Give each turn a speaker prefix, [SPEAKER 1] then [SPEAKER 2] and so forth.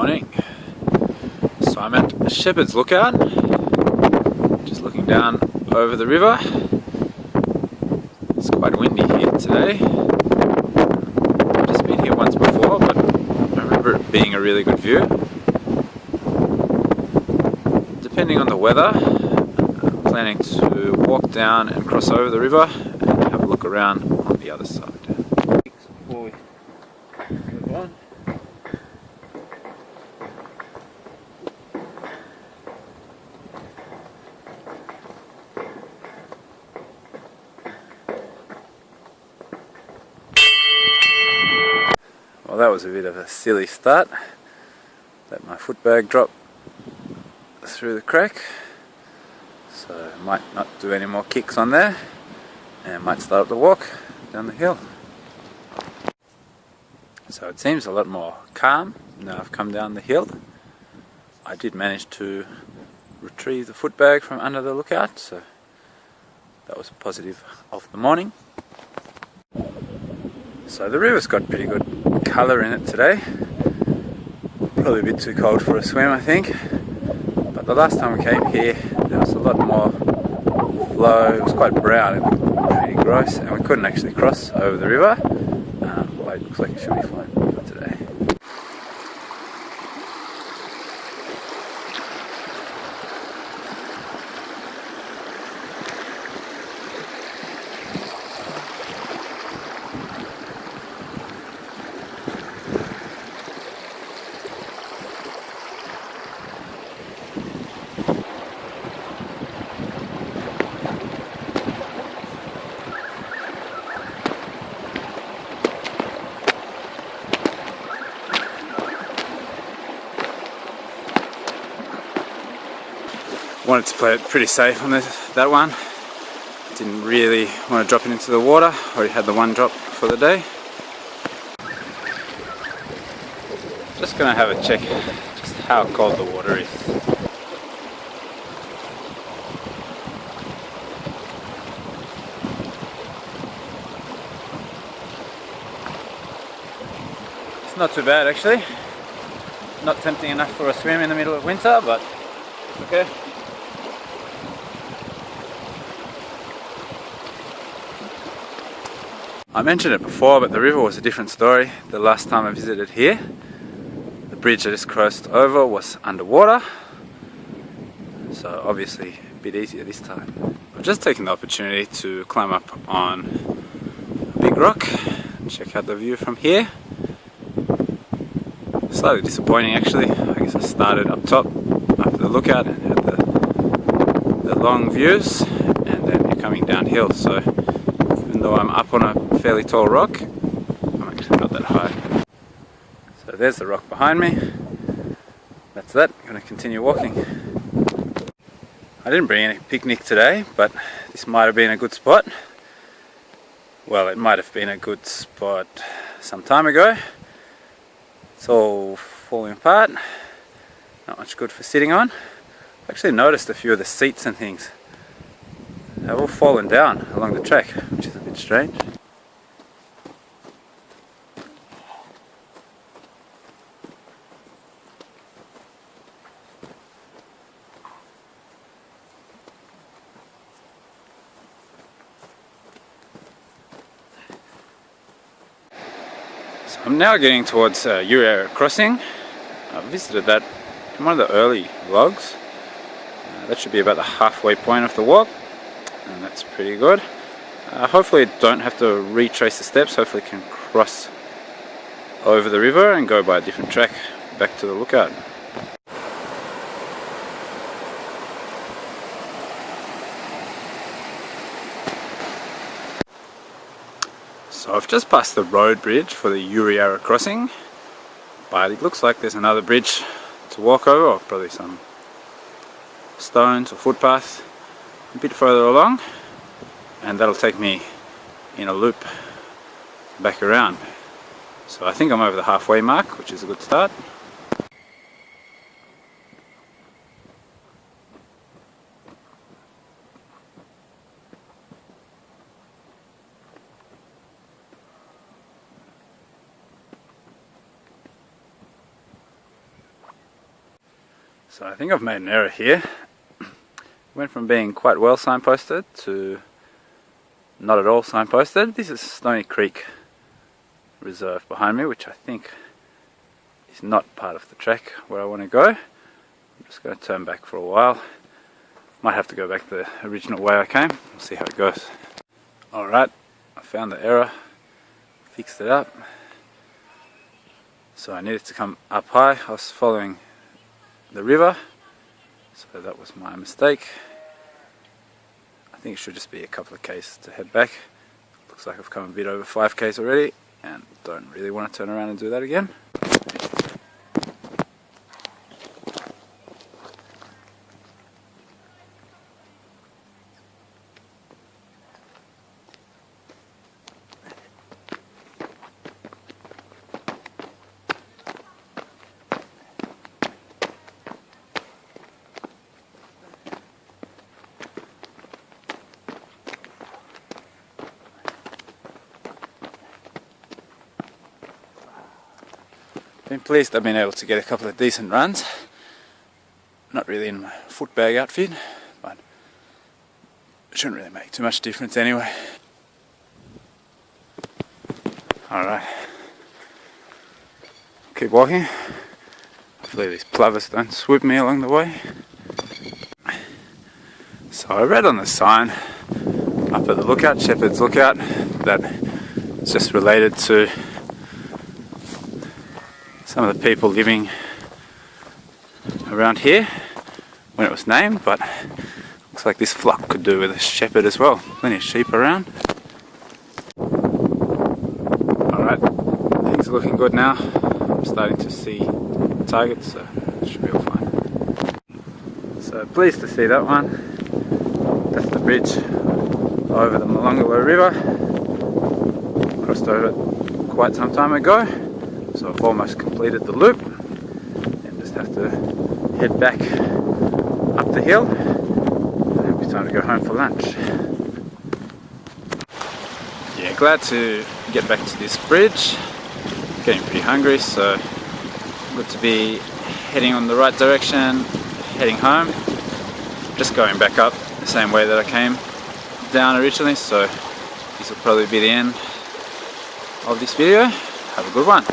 [SPEAKER 1] morning. So I'm at Shepherd's Lookout, just looking down over the river. It's quite windy here today. I've just been here once before, but I remember it being a really good view. Depending on the weather, I'm planning to walk down and cross over the river and have a look around on the other side. Before we move on. Well, that was a bit of a silly start. Let my foot bag drop through the crack, so I might not do any more kicks on there and might start up the walk down the hill. So it seems a lot more calm now I've come down the hill. I did manage to retrieve the foot bag from under the lookout, so that was a positive of the morning. So the river's got pretty good colour in it today. Probably a bit too cold for a swim, I think. But the last time we came here, there was a lot more flow. It was quite brown, it looked pretty gross, and we couldn't actually cross over the river. But it looks like it should be fine for today. Wanted to play it pretty safe on that one. Didn't really want to drop it into the water. Already had the one drop for the day. Just gonna have a check just how cold the water is. It's not too bad actually. Not tempting enough for a swim in the middle of winter, but okay. I mentioned it before, but the river was a different story the last time I visited here. The bridge I just crossed over was underwater, so obviously a bit easier this time. I've just taken the opportunity to climb up on a big rock and check out the view from here. Slightly disappointing actually. I guess I started up top after the lookout and had the long views, and then you're coming downhill, so even though I'm up on a fairly tall rock, I'm actually not that high. So there's the rock behind me. That's that. I'm going to continue walking. I didn't bring any picnic today, but this might have been a good spot. Well, it might have been a good spot some time ago. It's all falling apart. Not much good for sitting on. I've actually noticed a few of the seats and things have all fallen down along the track, which is a bit strange. So I'm now getting towards Uriarra Crossing. I visited that in one of the early vlogs. That should be about the halfway point of the walk, and that's pretty good. Hopefully I don't have to retrace the steps. Hopefully I can cross over the river and go by a different track back to the lookout. So I've just passed the road bridge for the Uriarra Crossing, but it looks like there's another bridge to walk over, or probably some stones or footpath a bit further along, and that'll take me in a loop back around. So I think I'm over the halfway mark, which is a good start. So I think I've made an error here. Went from being quite well signposted to not at all signposted. This is Stony Creek Reserve behind me, which I think is not part of the trek where I want to go. I'm just going to turn back for a while. Might have to go back the original way I came. We'll see how it goes. Alright, I found the error, fixed it up. So I needed to come up high. I was following the river, so that was my mistake. I think it should just be a couple of k's to head back. Looks like I've come a bit over 5 k's already and don't really want to turn around and do that again. Been pleased I've been able to get a couple of decent runs. Not really in my foot bag outfit, but it shouldn't really make too much difference anyway. Alright, keep walking. Hopefully these plovers don't swoop me along the way. So I read on the sign up at the lookout, Shepherd's Lookout, that it's just related to some of the people living around here when it was named, but looks like this flock could do with a shepherd as well. Plenty of sheep around. Alright, things are looking good now. I'm starting to see targets, so it should be all fine. So pleased to see that one. That's the bridge over the Molonglo River. Crossed over it quite some time ago. So I've almost completed the loop and just have to head back up the hill and it'll be time to go home for lunch. Yeah, glad to get back to this bridge. Getting pretty hungry, so good to be heading on the right direction, heading home. Just going back up the same way that I came down originally, so this will probably be the end of this video. Have a good one.